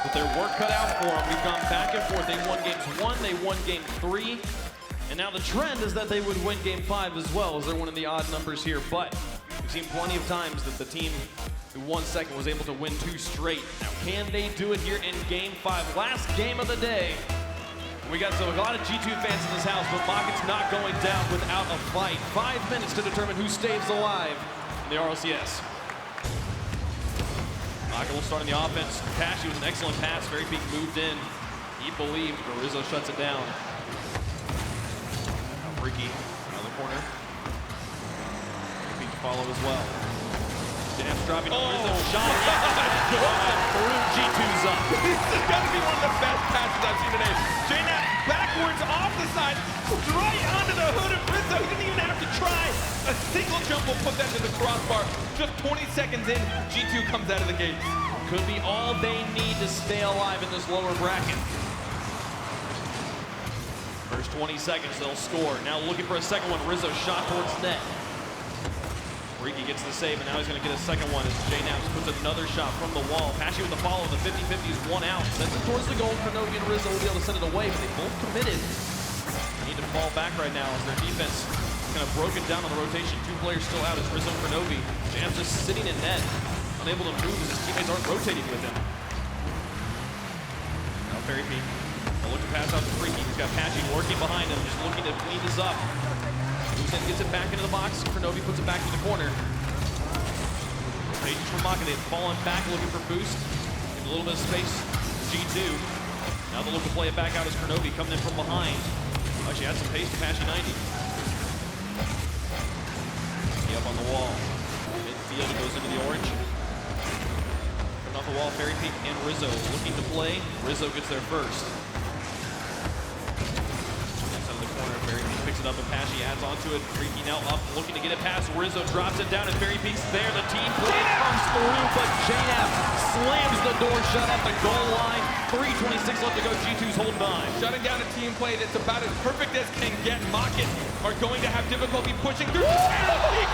Speaker 2: with their work cut out for them. We've gone back and forth. They won Games 1, they won Game 3. And now the trend is that they would win Game 5 as well, as they're one of the odd numbers here. But we've seen plenty of times that the team who won second was able to win 2 straight. Now, can they do it here in Game 5? Last game of the day. We got a lot of G2 fans in this house, but Mockit's not going down without a fight. 5 minutes to determine who stays alive in the RLCS. Mockit will start on the offense. Pesci with an excellent pass. Fairy Peak moved in. He believed, but Rizzo shuts it down. Now Freaky out of the corner. Fairy Peak to follow as well. JNAP's dropping. Rizzo shot. Through G2's up.
Speaker 3: This has got to be one of the best passes I've seen today. JNAP backwards off the side, right onto the hood of Rizzo. He didn't even have to try. A single jump will put that to the crossbar. Just 20 seconds in, G2 comes out of the gates.
Speaker 2: Could be all they need to stay alive in this lower bracket. First 20 seconds, they'll score. Now looking for a second one. Rizzo shot towards net. Freaky gets the save, and now he's going to get a second one as JNAP's puts another shot from the wall. Pesci with the follow, the 50-50 is 1 out. Sends it towards the goal. Kronovi and Rizzo will be able to send it away, but they both committed. They need to fall back right now as their defense kind of broken down on the rotation. 2 players still out as Rizzo and Kronovi. JNAP's just sitting in net, unable to move as his teammates aren't rotating with him. Now Fairy Peak will look to pass out to Freaky. He's got Pesci working behind him, just looking to clean this up. Then gets it back into the box. Kronovi puts it back to the corner. Patience from Mockit. They've fallen back looking for boost. Give a little bit of space. G2. Now they'll look to play it back out as Kronovi coming in from behind. Actually had some pace to Pesci 90. He up on the wall. Midfield goes into the orange. Coming off the wall, Fairy Peak and Rizzo looking to play. Rizzo gets there first. Fairy Peak picks it up and Pesci adds onto it. Freaky now up, looking to get it past Rizzo, drops it down, and Fairy Peak's there. The team play comes through, but JNAP slams the door shut at the goal line. 3:26 left to go. G2's holding on.
Speaker 3: Shutting down a team play that's about as perfect as can get. Mockit are going to have difficulty pushing through. Fairy Peak!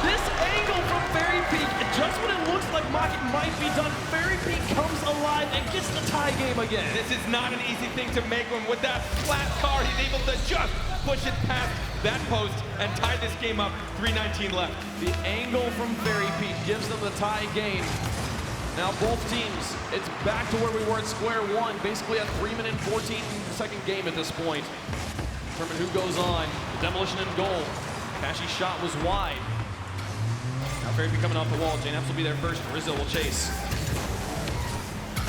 Speaker 2: This angle from Fairy Peak, just when it looks like Mockit might be done, Fairy Peak comes alive and gets the tie game again.
Speaker 3: This is not an easy thing to make when with that flat car, he's able to just push it past that post and tie this game up. 3:19 left.
Speaker 2: The angle from Fairy Peak gives them the tie game. Now both teams, it's back to where we were at square one, basically a 3-minute 14-second game at this point. Determine who goes on. The demolition in goal. Pesci's shot was wide. Now Fairy Peak coming off the wall. JNAP's will be there first. Rizzo will chase.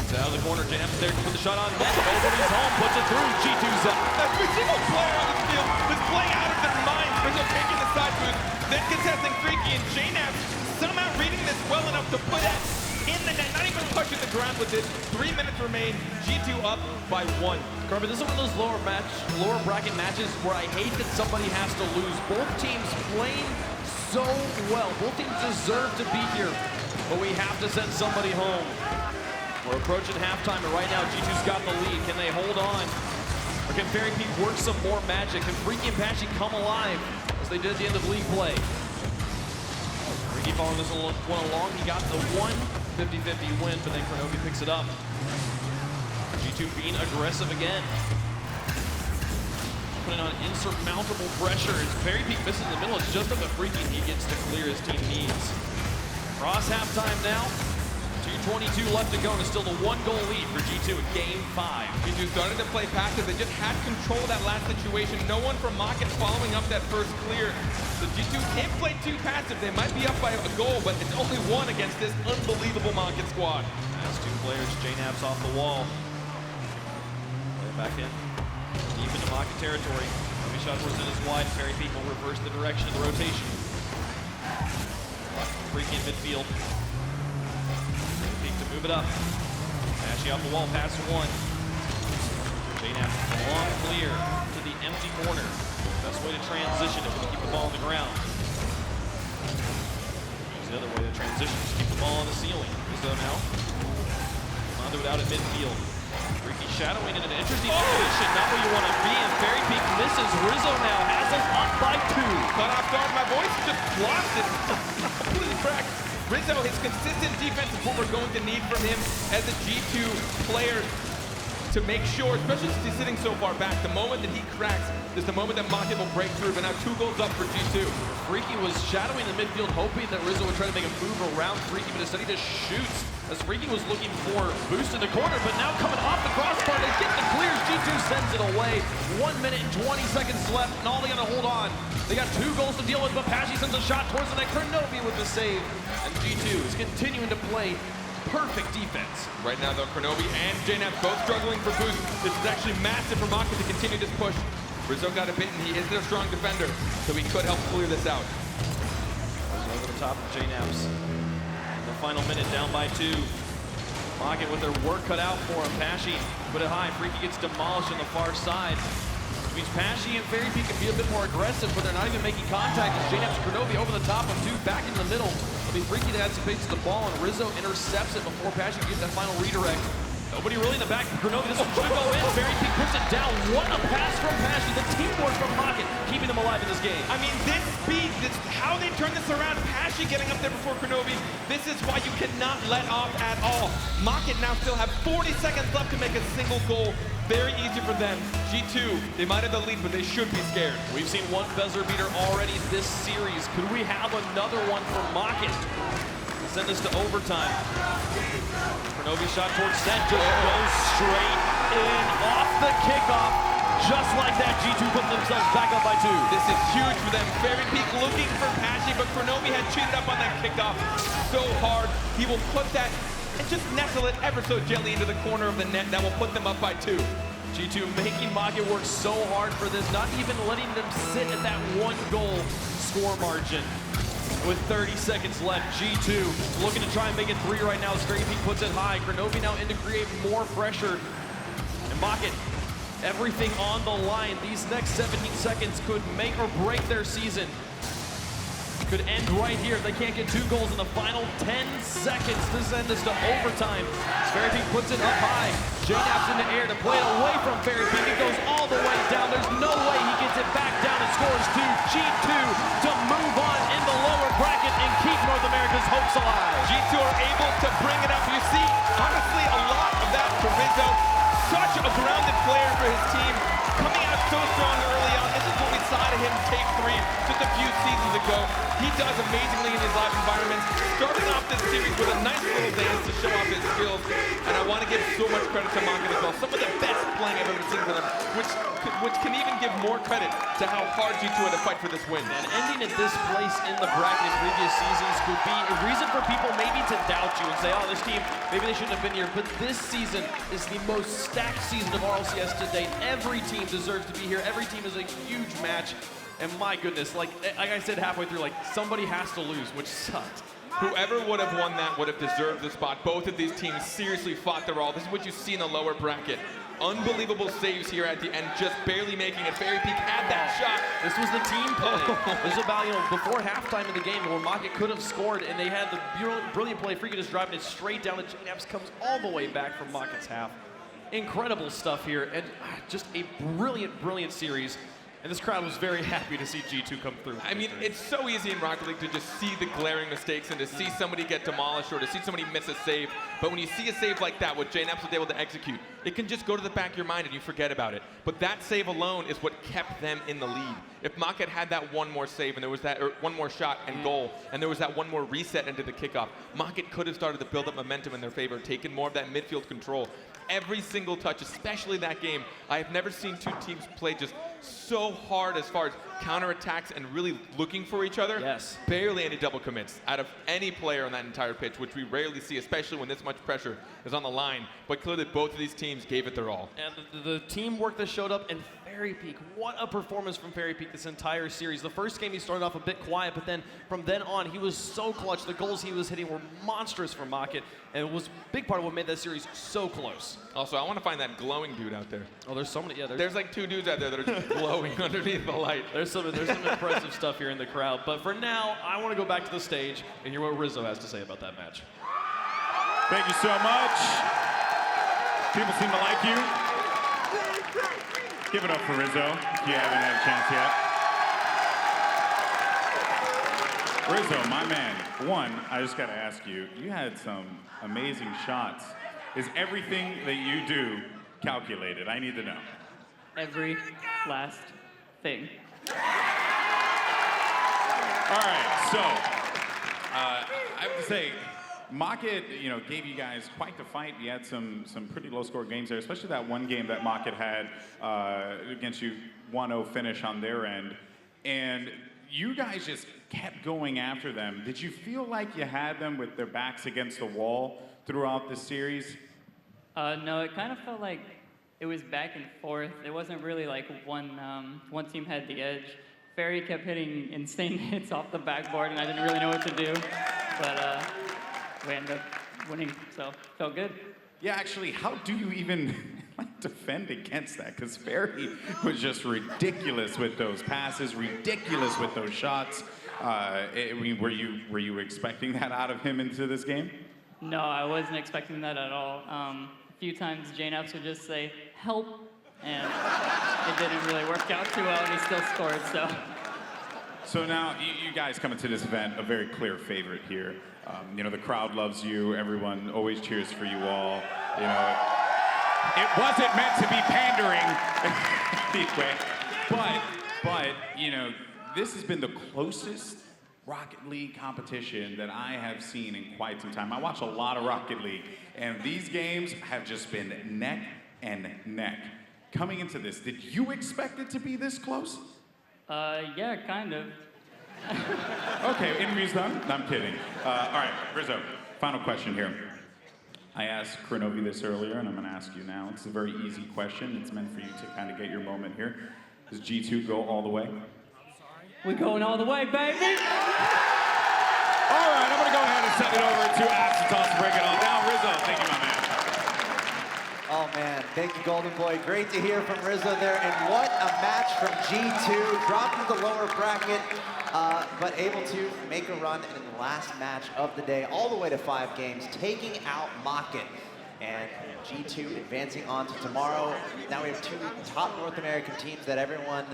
Speaker 2: It's out of the corner. Jam's there to put the shot on net. Nobody's home. Puts it through. G2's up.
Speaker 3: Every single player on the field was playing out of their minds. Rizzo taking the side boost, then contesting Freaky, and JNAP somehow reading this well enough to put it in the net, not even touching the ground with it. 3 minutes remain. G2 up by 1.
Speaker 2: Carmen, this is one of those lower bracket matches where I hate that somebody has to lose. Both teams playing so well. Both teams deserve to be here, but we have to send somebody home. We're approaching halftime, and right now G2's got the lead. Can they hold on? Or can Fairy Peak work some more magic? Can Freaky and Pashy come alive as they did at the end of league play? Freaky following this one along. He got the 50-50 win, but then Kronovi picks it up. G2 being aggressive again. Putting on insurmountable pressure. As Fairy Peak misses in the middle, it's just enough Freaky he gets to clear his team needs. Cross halftime now. 2:22 left to go, and it's still the 1-goal lead for G2 in Game 5.
Speaker 3: G2 started to play passive. They just had control of that last situation. No one from Mockit following up that first clear. So G2 can't play too passive. They might be up by a goal, but it's only one against this unbelievable Mockit squad.
Speaker 2: That's 2 players. JNAP's off the wall. Play it back in. Deep into Mockit territory. Every shot towards it is wide. Fairy Peak will reverse the direction of the rotation. Freaky in midfield. To move it up. Pashy off the wall, pass 1. JNAP long clear to the empty corner. Best way to transition if we can keep the ball on the ground. Here's the other way to transition, just keep the ball on the ceiling. Rizzo now. Onto it out at midfield. Freaky shadowing in an interesting position, not where you want to be, and Fairy Peak misses. Rizzo now has us up by 2.
Speaker 3: Caught off guard, my voice just lost it. Completely cracked. Rizzo, his consistent defense is what we're going to need from him as a G2 player to make sure, especially since he's sitting so far back, the moment that he cracks is the moment that Mockit will break through, but now 2 goals up for G2.
Speaker 2: Freaky was shadowing the midfield, hoping that Rizzo would try to make a move around Freaky, but instead he just shoots as Freaky was looking for boost in the corner, but now coming off the crossbar, they get the clears. G2 sends it away. 1 minute and 20 seconds left, and all they gotta hold on. They got 2 goals to deal with, but Pashy sends a shot towards the net. Kronovi with the save, and G2 is continuing to play perfect defense.
Speaker 3: Right now, though, Kronovi and JNAP both struggling for boost. This is actually massive for Mockit to continue this push. Rizzo got a bit, and he is their strong defender, so he could help clear this out.
Speaker 2: Over the top of JNAP's. In the final minute, down by 2. Mockit with their work cut out for him. Pashy put it high. Freaky gets demolished on the far side. Which means Pashy and Fairy Peak can be a bit more aggressive, but they're not even making contact. As JNAP's Kronovi over the top of 2, back in the middle. It'll be Freaky that has space to the ball, and Rizzo intercepts it before Pashy gets that final redirect. Nobody really in the back. Kronovi, this one should go in. Fairy Peak puts it down. What a pass from Pashy. The teamwork from Mockit keeping them alive in this game.
Speaker 3: I mean, this speed, this how they turn this around. Pashy getting up there before Kronovi. This is why you cannot let off at all. Mockit now still have 40 seconds left to make a single goal. Very easy for them. G2, they might have the lead, but they should be scared.
Speaker 2: We've seen 1 buzzer beater already this series. Could we have another one for Mockit? Send this to overtime. Kronovi shot towards set, just goes straight in off the kickoff. Just like that, G2 put themselves back up by 2.
Speaker 3: This is huge for them. Fairy Peak looking for Pashy, but Kronovi had cheated up on that kickoff so hard. He will put that and just nestle it ever so gently into the corner of the net. That will put them up by 2.
Speaker 2: G2 making Mockit work so hard for this, not even letting them sit at that 1-goal score margin. With 30 seconds left, G2 looking to try and make it 3 right now as Fairy Peak puts it high. Kronovi now in to create more pressure. And Mockit, everything on the line. These next 17 seconds could make or break their season. Could end right here if they can't get 2 goals in the final 10 seconds to send this to overtime. As Fairy Peak puts it up high. JNAP's in the air to play it away from Fairy Peak. It goes all the way down. There's no way he gets it back down and scores 2. G2 to move on in the lower bracket and keep North America's hopes alive.
Speaker 3: G2 are able to bring it up. You see, honestly, a lot of that for Rizzo. Such a grounded player for his team. Coming out so strong early on. This is what we saw to him take 3 just a few seasons ago. He does amazingly in his live environments. Starting off this series with a nice little dance to show off his skills. And I want to give so much credit to Mockit as well. Some of the best playing I've ever seen for them, which can even give more credit to how hard G2 had to fight for this win.
Speaker 2: And ending at this place in the bracket in previous seasons could be a reason for people maybe to doubt you and say, oh, this team, maybe they shouldn't have been here. But this season is the most stacked season of RLCS to date. Every team deserves to be here. Every team is a huge match. And my goodness, like I said halfway through, like somebody has to lose, which sucked.
Speaker 3: Whoever would have won that would have deserved the spot. Both of these teams seriously fought their all. This is what you see in the lower bracket. Unbelievable saves here at the end, just barely making it. Fairy Peak had that shot.
Speaker 2: This was the team play. This was about, before halftime in the game where Mockit could have scored, and they had the brilliant play. Freaking just driving it straight down. The JNAPS comes all the way back from Mockit's half. Incredible stuff here, and just a brilliant, brilliant series. And this crowd was very happy to see G2 come through.
Speaker 3: I mean, it's so easy in Rocket League to just see the glaring mistakes and to see somebody get demolished or to see somebody miss a save. But when you see a save like that, what JNAPS was able to execute, it can just go to the back of your mind and you forget about it. But that save alone is what kept them in the lead. If Mockit had that one more save and there was that one more shot and goal, and there was that one more reset into the kickoff, Mockit could have started to build up momentum in their favor, taken more of that midfield control. Every single touch, especially that game, I have never seen two teams play just so hard as far as counterattacks and really looking for each other.
Speaker 2: Yes.
Speaker 3: Barely any double commits out of any player on that entire pitch, which we rarely see, especially when this much pressure is on the line. But clearly both of these teams gave it their all.
Speaker 2: And the teamwork that showed up, and Fairy Peak, what a performance from Fairy Peak this entire series. The first game he started off a bit quiet, but then from then on he was so clutch. The goals he was hitting were monstrous for Mockit, and it was a big part of what made that series so close.
Speaker 3: Also, I want to find that glowing dude out there.
Speaker 2: Oh, there's so many. Yeah,
Speaker 3: there's like two dudes out there that are just glowing underneath the light.
Speaker 2: There's some impressive stuff here in the crowd. But for now, I want to go back to the stage and hear what Rizzo has to say about that match.
Speaker 4: Thank you so much. People seem to like you. Give it up for Rizzo if you haven't had a chance yet. Rizzo, my man. One, I just got to ask you, you had some amazing shots. Is everything that you do calculated? I need to know.
Speaker 5: Every last thing.
Speaker 4: All right, so I have to say, Mockit, gave you guys quite the fight. You had some pretty low-score games there, especially that one game that Mockit had against you, 1-0 finish on their end. And you guys just kept going after them. Did you feel like you had them with their backs against the wall throughout the series?
Speaker 5: No, it kind of felt like it was back and forth. It wasn't really like one team had the edge. Fairy kept hitting insane hits off the backboard, and I didn't really know what to do. But we ended up winning, so felt good.
Speaker 4: Yeah, actually, how do you even defend against that? Because Fairy was just ridiculous with those passes, ridiculous with those shots. Were you expecting that out of him into this game?
Speaker 5: No, I wasn't expecting that at all. A few times JNAPS would just say, help, and it didn't really work out too well, and he still scored, so.
Speaker 4: So now, you guys come into this event a very clear favorite here. The crowd loves you. Everyone always cheers for you all. It wasn't meant to be pandering anyway. But this has been the closest Rocket League competition that I have seen in quite some time. I watch a lot of Rocket League, and these games have just been neck and neck. Coming into this, did you expect it to be this close?
Speaker 5: Yeah, kind of.
Speaker 4: Okay, interview's done? No, I'm kidding. All right, Rizzo, final question here. I asked Kronovi this earlier, and I'm going to ask you now. It's a very easy question. It's meant for you to kind of get your moment here. Does G2 go all the way?
Speaker 5: We're going all the way, baby!
Speaker 4: All right, I'm going to go ahead and send it over to Acitos to break it all down. Rizzo, thank you, my man.
Speaker 1: Oh man, thank you, Golden Boy. Great to hear from Rizzo there. And what a match from G2. Dropped into the lower bracket, but able to make a run in the last match of the day, all the way to 5 games, taking out Mockit. And G2 advancing on to tomorrow. Now we have 2 top North American teams that everyone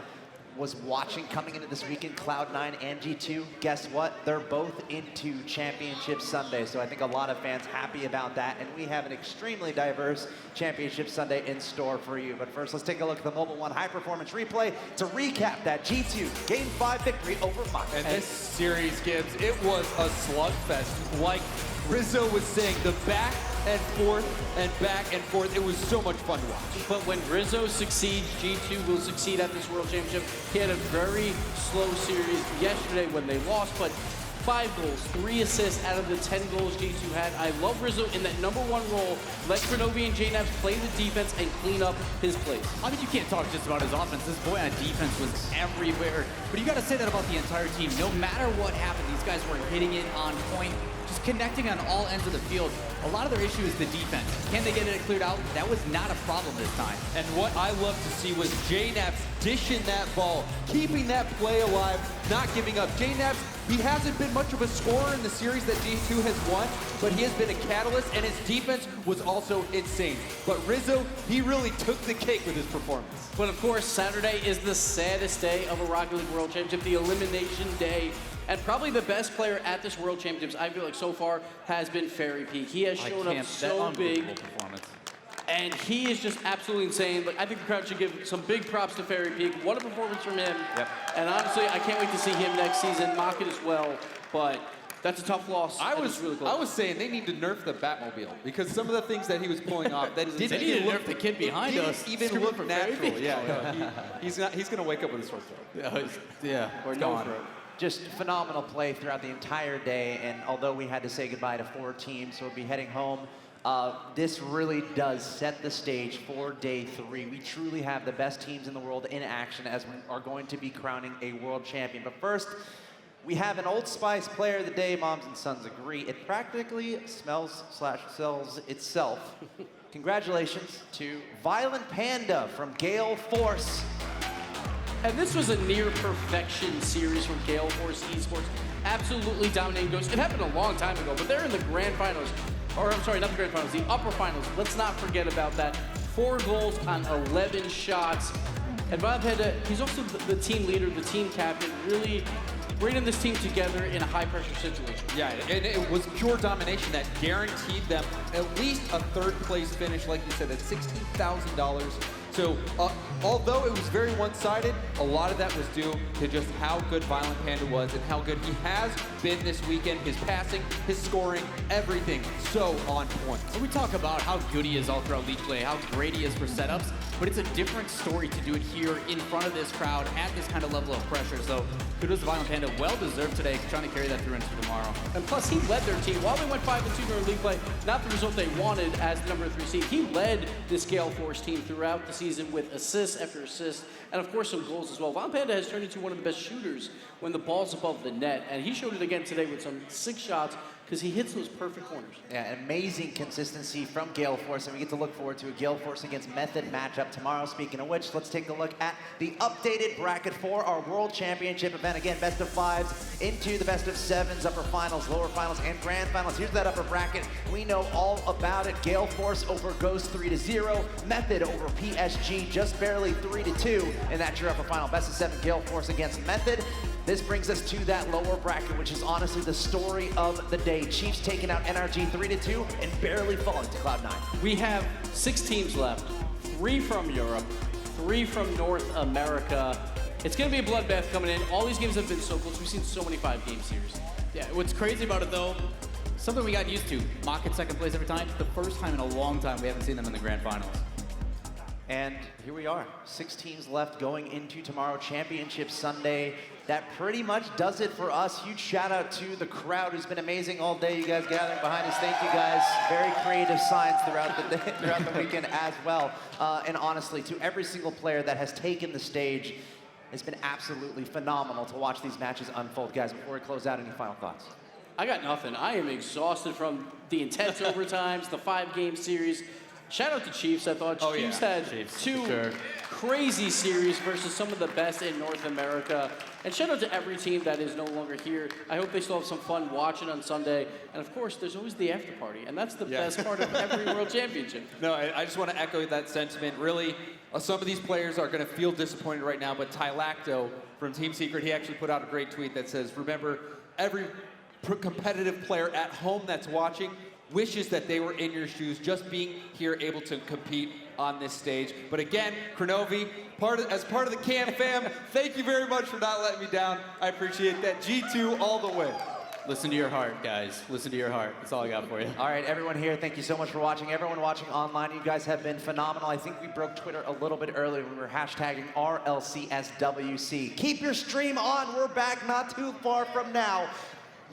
Speaker 1: was watching coming into this weekend, Cloud9 and G2. Guess what? They're both into Championship Sunday, so I think a lot of fans happy about that, and we have an extremely diverse Championship Sunday in store for you. But first, let's take a look at the Mobile One High Performance replay to recap that G2 Game 5 victory over Mockit.
Speaker 6: And this series, Gibbs, it was a slugfest. Like Rizzo was saying, the back and forth, it was so much fun to watch.
Speaker 7: But when Rizzo succeeds, G2 will succeed at this World Championship. He had a very slow series yesterday when they lost, but 5 goals, 3 assists out of the 10 goals G2 had. I love Rizzo in that #1 role. Let Krenovi and JNabs play the defense and clean up his plays.
Speaker 8: I mean, you can't talk just about his offense. This boy on defense was everywhere. But you got to say that about the entire team. No matter what happened, these guys were hitting it on point, just connecting on all ends of the field. A lot of their issue is the defense. Can they get it cleared out? That was not a problem this time.
Speaker 6: And what I love to see was JNabs dishing that ball, keeping that play alive, not giving up. JNabs, he hasn't been much of a scorer in the series that G2 has won, but he has been a catalyst, and his defense was also insane. But Rizzo, he really took the cake with his performance.
Speaker 7: But of course, Saturday is the saddest day of a Rocket League World Championship, the elimination day. And probably the best player at this World Championships, I feel like so far, has been Fairy Peak. He has shown up so big. And he is just absolutely insane. But I think the crowd should give some big props to Fairy Peak. What a performance from him.
Speaker 8: Yep.
Speaker 7: And honestly, I can't wait to see him next season. Mockit as well. But that's a tough loss.
Speaker 6: I was saying they need to nerf the Batmobile because some of the things that he was pulling off that didn't
Speaker 8: They need to nerf the kid behind us.
Speaker 6: even look natural. Yeah, he's going to wake up with a sore throat.
Speaker 8: Yeah,
Speaker 7: Or no throat.
Speaker 1: Just phenomenal play throughout the entire day, and although we had to say goodbye to 4 teams, so we'll be heading home, this really does set the stage for day 3. We truly have the best teams in the world in action as we are going to be crowning a world champion. But first, we have an Old Spice player of the day. Moms and sons agree. It practically smells/sells itself. Congratulations to Violent Panda from Gale Force.
Speaker 7: And this was a near-perfection series from Gale Force eSports. Absolutely dominating Ghost. It happened a long time ago, but they're in the grand finals. Or, I'm sorry, not the grand finals, the upper finals. Let's not forget about that. 4 goals on 11 shots. And Violent Panda, he's also the team leader, the team captain, really bringing this team together in a high-pressure situation.
Speaker 6: Yeah, and it was pure domination that guaranteed them at least a 3rd place finish, like you said, at $16,000. So, although it was very one-sided, a lot of that was due to just how good Violent Panda was and how good he has been this weekend. His passing, his scoring, everything so on point.
Speaker 8: So we talk about how good he is all throughout league play, how great he is for setups, but it's a different story to do it here in front of this crowd at this kind of level of pressure. So kudos to Violent Panda, well deserved today, trying to carry that through into tomorrow.
Speaker 7: And plus, he led their team. While they went 5-2 during league play, not the result they wanted as the #3 seed, he led this Gale Force team throughout the season with assists after assists, and of course some goals as well. Violent Panda has turned into one of the best shooters when the ball's above the net, and he showed it again today with some 6 shots because he hits those perfect corners.
Speaker 1: Yeah, amazing consistency from Gale Force, and we get to look forward to a Gale Force against Method matchup tomorrow. Speaking of which, let's take a look at the updated bracket for our World Championship event. Again, best of 5s into the best of 7s, upper finals, lower finals, and grand finals. Here's that upper bracket. We know all about it. Gale Force over Ghost 3-0. Method over PSG, just barely 3-2. And that's your upper final. Best of 7 Gale Force against Method. This brings us to that lower bracket, which is honestly the story of the day. Chiefs taking out NRG 3-2 and barely falling to Cloud9.
Speaker 7: We have 6 teams left, 3 from Europe, 3 from North America. It's going to be a bloodbath coming in. All these games have been so close. We've seen so many 5-game series.
Speaker 8: Yeah, what's crazy about it though, something we got used to. Mockit 2nd place every time. The first time in a long time we haven't seen them in the grand finals.
Speaker 1: And here we are, 6 teams left going into tomorrow, Championship Sunday. That pretty much does it for us. Huge shout out to the crowd who's been amazing all day. You guys gathering behind us, thank you guys. Very creative signs throughout the day, throughout the weekend as well. And honestly, to every single player that has taken the stage, it's been absolutely phenomenal to watch these matches unfold. Guys, before we close out, any final thoughts?
Speaker 7: I got nothing. I am exhausted from the intense overtimes, the 5-game series. Shout out to Chiefs. I thought Chiefs had 2 crazy series versus some of the best in North America. And shout out to every team that is no longer here. I hope they still have some fun watching on Sunday. And of course, there's always the after party, and that's the best part of every World Championship.
Speaker 6: No, I just want to echo that sentiment. Really, some of these players are going to feel disappointed right now, but Tylacto from Team Secret, he actually put out a great tweet that says, remember, every competitive player at home that's watching wishes that they were in your shoes, just being here able to compete on this stage. But again, Krenovi, as part of the Cam fam, thank you very much for not letting me down. I appreciate that. G2 all the way.
Speaker 8: Listen to your heart, guys. Listen to your heart. That's all I got for you.
Speaker 1: All right, everyone here, thank you so much for watching. Everyone watching online, you guys have been phenomenal. I think we broke Twitter a little bit earlier when we were hashtagging RLCSWC. Keep your stream on. We're back not too far from now.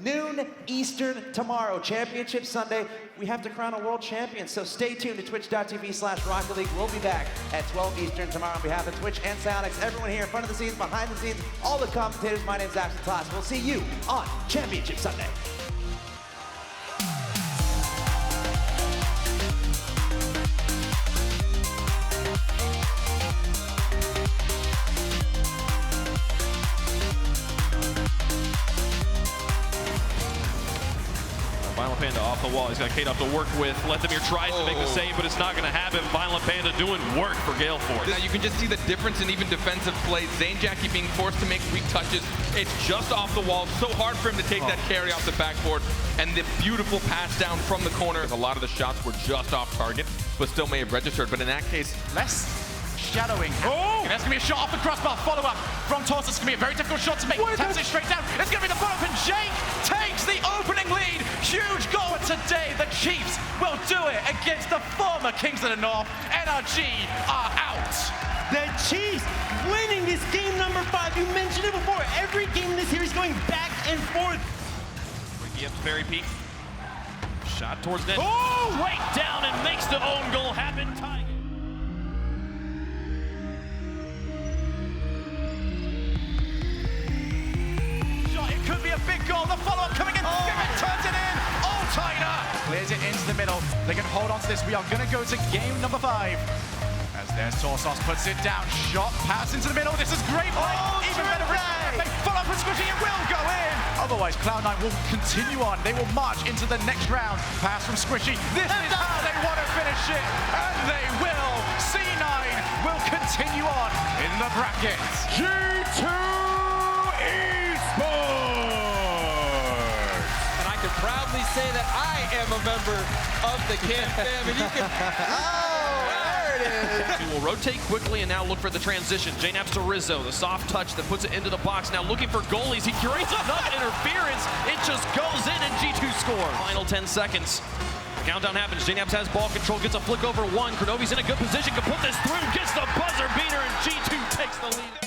Speaker 1: noon Eastern tomorrow. Championship Sunday, we have to crown a world champion, so stay tuned to twitch.tv/Rocket League. We'll be back at 12 Eastern tomorrow on behalf of Twitch and Psyonix. Everyone here in front of the scenes, behind the scenes, all the commentators, my name's Axel Toss. We'll see you on Championship Sunday.
Speaker 2: Violent Panda off the wall. He's got Kate off to work with. Lethamir tries to make the save, but it's not going to happen. Violent Panda doing work for Gale Force.
Speaker 3: Now you can just see the difference in even defensive plays. Zane Jackie being forced to make weak touches. It's just off the wall. So hard for him to take that carry off the backboard. And the beautiful pass down from the corner. A lot of the shots were just off target, but still may have registered. But in that case,
Speaker 9: less shadowing. Oh! That's going to be a shot off the crossbar. Follow-up from Torsus. It's going to be a very difficult shot to make. Taps it straight down. It's going to be the follow-up, and Jake takes the opening lead. Huge goal. But today, the Chiefs will do it against the former Kings of the North. NRG are out.
Speaker 10: The Chiefs winning this game number 5. You mentioned it before. Every game in this series going back and forth.
Speaker 2: Ricky up to Barry Peak. Shot towards net. Oh! Right down and makes the own goal happen. Tie.
Speaker 9: Could be a big goal. The follow-up coming in. Turns it in. All tied up. Clears it into the middle. They can hold on to this. We are going to go to game number 5. As their Torsos puts it down. Shot pass into the middle. This is great play. Even better. Follow-up from Squishy. It will go in. Otherwise, Cloud9 will continue on. They will march into the next round. Pass from Squishy. This is how they want to finish it. And they will. C9 will continue on in the brackets.
Speaker 4: G2 eSports!
Speaker 6: Proudly say that I am a member of the Can fam, and you can.
Speaker 1: Oh, there it is.
Speaker 2: He will rotate quickly and now look for the transition. J-Naps to Rizzo, the soft touch that puts it into the box. Now looking for goalies. He curates enough interference. It just goes in and G2 scores. Final 10 seconds. Countdown happens. J-Naps has ball control, gets a flick over one. Kronovi's in a good position, can put this through, gets the buzzer beater, and G2 takes the lead.